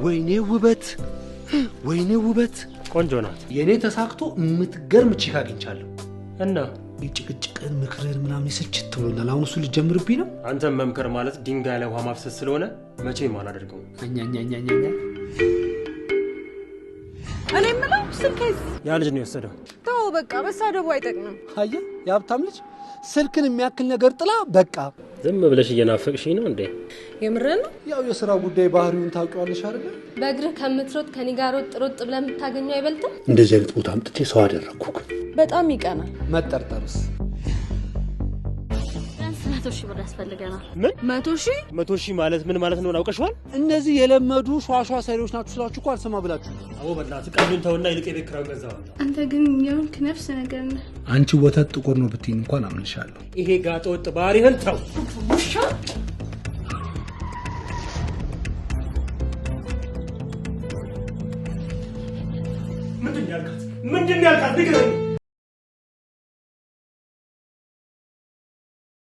ወይኔ ውበት ቆንጆ ናት የኔ ተሳክቶ የምትገርም ቺክ አግኝቻለሁ እና ጭቅጭቅን ምክርን ምናምን ይስልችት ብሎናል አሁን እሱ ልጀምርብኝ ነው አንተም መምከር ማለት ድንጋይ ላይ ውሃ ማፍሰስ ስለሆነ መቼም አላደርገውም አኛኛኛኛ እኔ ምንም ስልኬስ ያ ልጅ ነው የወሰደው ተው በቃ በሳደቡ አይጠቅምም አየ የሀብታም ልጅ ስልክን የሚያክል ነገር ጥላ በቃ ዝም ብለሽ እየናፈቅሽኝ ነው እንዴ የምረን ያው የሥራ ጉዳይ ባህሪውን ታውቂዋለሽ አይደል በእግርህ ከምትሮጥ ከኔ ጋር ሮጥ ብለህ የምታገኘው አይበልጥም እንደዚህ አይነት ቦታ አምጥቼ ሰው አደረኩክ በጣም ይቀናል መጠርጠርስ 100,000 ብር ያስፈልገናል ምን 100,000 ማለት ምን ማለት ነው አውቀሽዋል እነዚህ የለመዱ ሿሿ ሰሪዎች ናችሁ ስላችሁ እኮ አልሰማ ብላችሁ አዎ በእናትህ ቀሉን ተውና ይልቅ የቤት ኪራዩን ገዛው አንተ ግን የሆንክ ነፍስ ነገር ነህ አንቺ ወተት ጥቁር ነው ብትይኝ እንኳን አምንሻለሁ ይሄ ጋጠ ወጥ ባህሪህን ተው ውሻ ምንድን ያልካት ንገረኝ